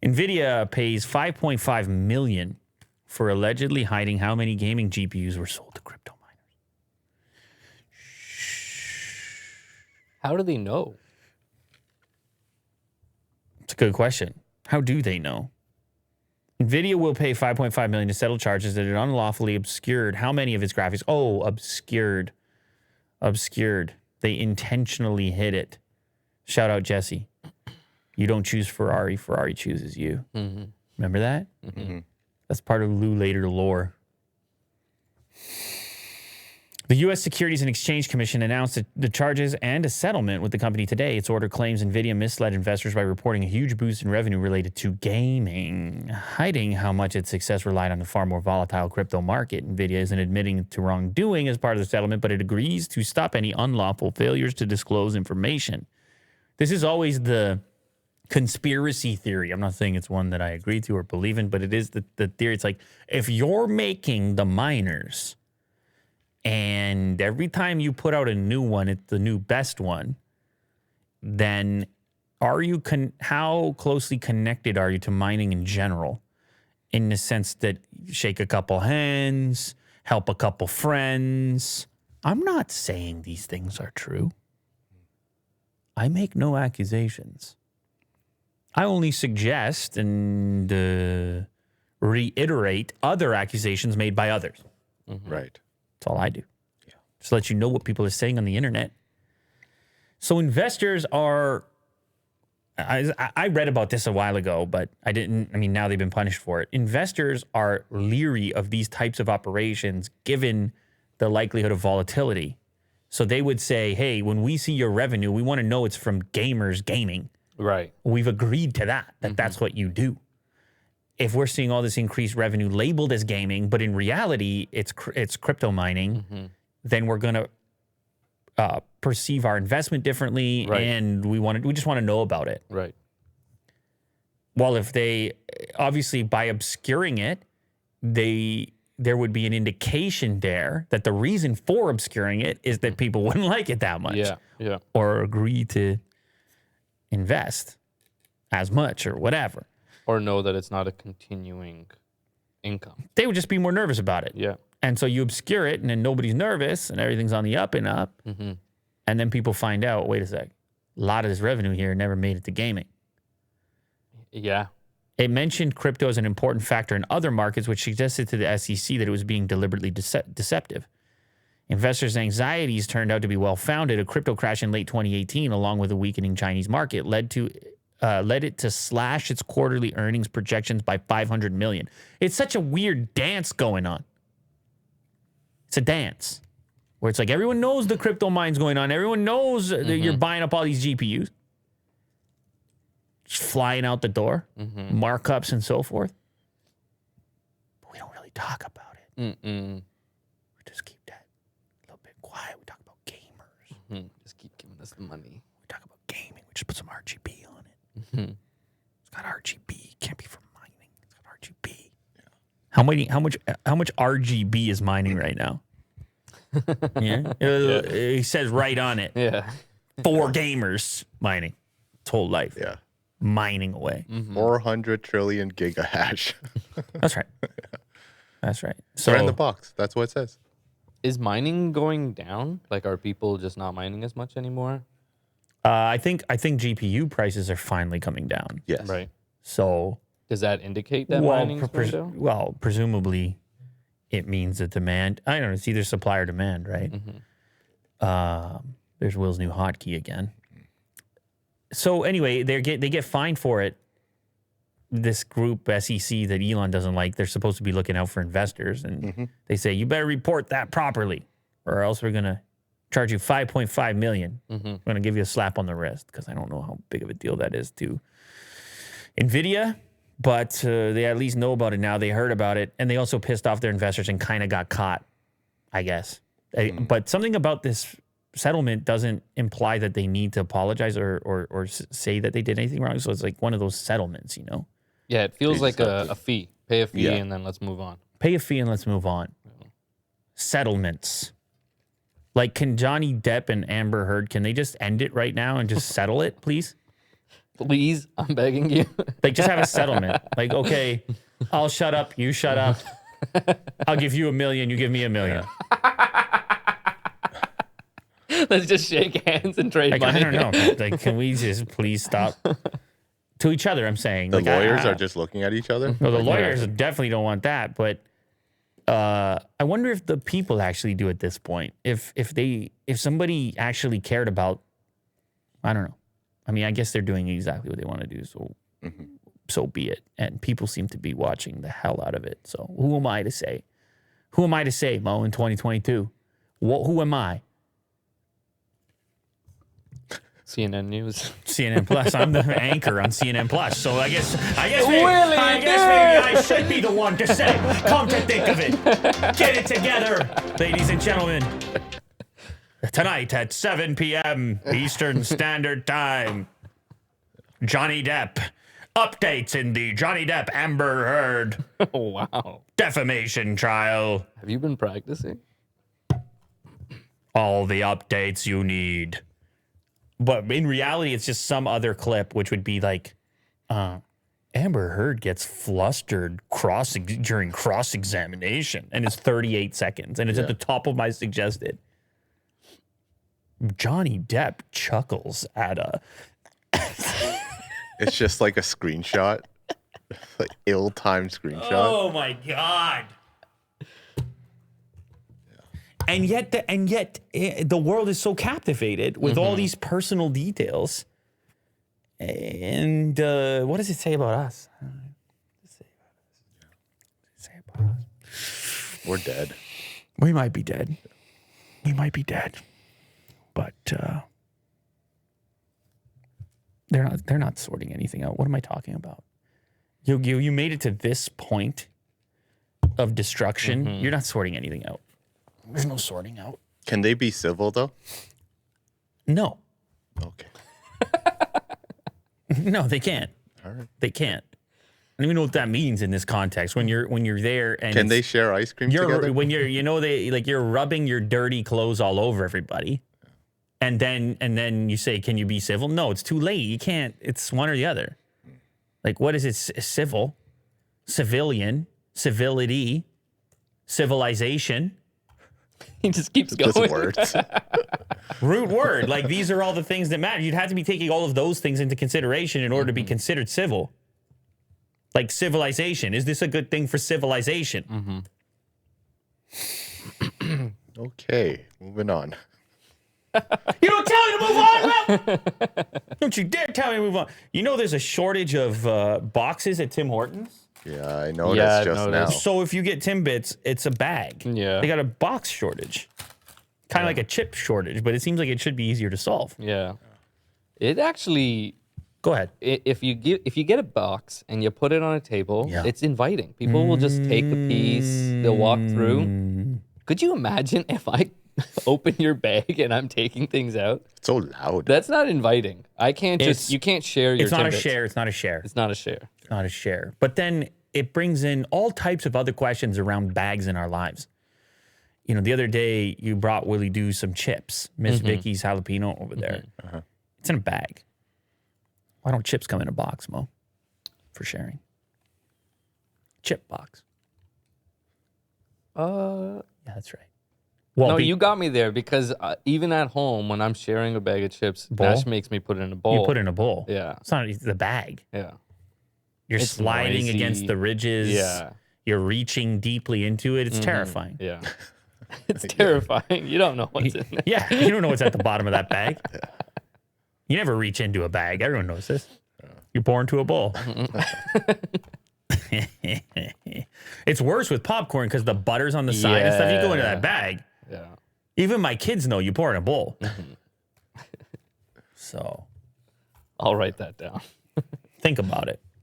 Nvidia pays $5.5 million for allegedly hiding how many gaming GPUs were sold to crypto miners. How do they know? It's a good question. How do they know? Nvidia will pay $5.5 million to settle charges that it unlawfully obscured how many of its graphics. Oh, obscured. They intentionally hid it. Shout out Jesse. You don't choose Ferrari. Ferrari chooses you. Mm-hmm. Remember that? Mm-hmm. That's part of Later lore. The U.S. Securities and Exchange Commission announced the charges and a settlement with the company today. Its order claims Nvidia misled investors by reporting a huge boost in revenue related to gaming, hiding how much its success relied on the far more volatile crypto market. Nvidia isn't admitting to wrongdoing as part of the settlement, but it agrees to stop any unlawful failures to disclose information. This is always the conspiracy theory. I'm not saying it's one that I agree to or believe in, but it is the theory. It's like, if you're making the miners and every time you put out a new one, it's the new best one, then are you how closely connected are you to mining in general? In the sense that shake a couple hands, help a couple friends. I'm not saying these things are true. I make no accusations. I only suggest and reiterate other accusations made by others. Mm-hmm. Right. That's all I do. Yeah. Just let you know what people are saying on the internet. So investors are, I read about this a while ago, but I didn't, now they've been punished for it. Investors are leery of these types of operations given the likelihood of volatility. So they would say, hey, when we see your revenue, we want to know it's from gamers gaming. Right. We've agreed to that that's what you do. If we're seeing all this increased revenue labeled as gaming, but in reality it's crypto mining, then we're going to perceive our investment differently, and we just want to know about it. Right. Well, if they obviously by obscuring it, there would be an indication there that the reason for obscuring it is that people wouldn't like it that much. Yeah. Or agree to invest as much or whatever. Or know that it's not a continuing income. They would just be more nervous about it. Yeah. And so you obscure it, and then nobody's nervous, and everything's on the up and up. Mm-hmm. And then people find out, wait a sec, a lot of this revenue here never made it to gaming. Yeah. It mentioned crypto as an important factor in other markets, which suggested to the SEC that it was being deliberately deceptive. Investors' anxieties turned out to be well-founded. A crypto crash in late 2018, along with a weakening Chinese market, led it to slash its quarterly earnings projections by $500 million. It's such a weird dance going on. It's a dance where it's like everyone knows the crypto mine's going on. Everyone knows that you're buying up all these GPUs. Just flying out the door, markups and so forth. But we don't really talk about it. We just keep that a little bit quiet. We talk about gamers. Just keep giving us the money. We talk about gaming. We just put some RGB on it. It's got RGB. Can't be for mining. It's got RGB. Yeah. How much RGB is mining right now? Yeah. It says right on it. Yeah. 4 gamers mining. Its whole life. Yeah. Mining away. 400 trillion gigahash. That's right. That's right. So Right in the box. That's what it says. Is mining going down? Like, are people just not mining as much anymore? I think GPU prices are finally coming down. Yes. Right. So Does that indicate that mining's going down? well, presumably it means that demand. I don't know. It's either supply or demand, right? There's Will's new hotkey again. So anyway, they get fined for it. This group, SEC, that Elon doesn't like, they're supposed to be looking out for investors. And they say, you better report that properly or else we're going to charge you $5.5 million. I'm going to give you a slap on the wrist because I don't know how big of a deal that is to Nvidia. But they at least know about it now. They heard about it. And they also pissed off their investors and kind of got caught, I guess. But something about this settlement doesn't imply that they need to apologize or say that they did anything wrong. So it's like one of those settlements, you know? Yeah, it feels like a fee. Pay a fee and then let's move on. Pay a fee and let's move on. Settlements. Like, can Johnny Depp and Amber Heard, can they just end it right now and just settle it, please? Please, I'm begging you. Like, just have a settlement. Like, okay, I'll shut up, you shut up. I'll give you $1 million, you give me $1 million. Let's just shake hands and trade Like, money. I don't know. Like, can we just please stop? To each other, I'm saying. The Like, lawyers are just looking at each other. No, the lawyers definitely don't want that. But I wonder if the people actually do at this point. If somebody actually cared about, I don't know. I mean, I guess they're doing exactly what they want to do. So, so be it. And people seem to be watching the hell out of it. So who am I to say? Who am I to say, Mo, in 2022? Who am I? CNN News. CNN Plus. I'm the anchor on CNN Plus. So I guess Willie, maybe I should be the one to say. Come to think of it, get it together, ladies and gentlemen. Tonight at 7 p.m. Eastern Standard Time, Johnny Depp. Updates in the Johnny Depp Amber Heard Wow. defamation trial. Have you been practicing? All the updates you need. But in reality, it's just some other clip, which would be like, Amber Heard gets flustered during cross-examination, and it's 38 seconds, and it's at the top of my suggested. Johnny Depp chuckles at a... It's just like a screenshot, like ill-timed screenshot. Oh my God. And yet the world is so captivated with all these personal details. And what does it say about us? I don't know. What does it say about us? We're dead. We might be dead. We might be dead. But they're not sorting anything out. What am I talking about? You made it to this point of destruction. You're not sorting anything out. There's no sorting out. Can they be civil though? No. Okay. No, they can't. All right. They can't. I don't even know what that means in this context. When you're there and Can they share ice cream together? when you're rubbing your dirty clothes all over everybody. And then you say, can you be civil? No, it's too late. You can't. It's one or the other. Like, what is it? Civil, civilian, civility, civilization. He just keeps going. Just words. Root word. Like, these are all the things that matter. You'd have to be taking all of those things into consideration in order to be considered civil. Like civilization. Is this a good thing for civilization? Okay, moving on. You don't tell me to move on, bro! Don't you dare tell me to move on. You know there's a shortage of boxes at Tim Hortons? Yeah, I noticed Yeah, I've just now. noticed. So if you get Timbits, it's a bag. Yeah. They got a box shortage. Kind of like a chip shortage, but it seems like it should be easier to solve. Yeah. It actually, Go ahead. if you get a box and you put it on a table, Yeah. it's inviting. People will just take a piece, they'll walk through. Could you imagine if I open your bag and I'm taking things out? It's so loud. That's not inviting. I can't you can't share your It's not a Timbits. share. It's not a share. It's not a share. It's not a share. But then it brings in all types of other questions around bags in our lives. You know, the other day you brought Willie Doo some chips, Miss Vicky's jalapeno over there. It's in a bag. Why don't chips come in a box, Mo? For sharing. Chip box. Yeah, that's right. Well, No, you got me there because even at home when I'm sharing a bag of chips, Nash makes me put it in a bowl. you put it in a bowl. Yeah. It's not the bag. Yeah. You're It's sliding noisy. against the ridges. Yeah. You're reaching deeply into it. It's terrifying. Yeah. It's terrifying. You don't know what's in there. Yeah, you don't know what's at the bottom of that bag. You never reach into a bag. Everyone knows this. You pour into a bowl. It's worse with popcorn because the butter's on the side and stuff. You go into that bag. Yeah. Even my kids know you pour in a bowl. So I'll write that down. think about it.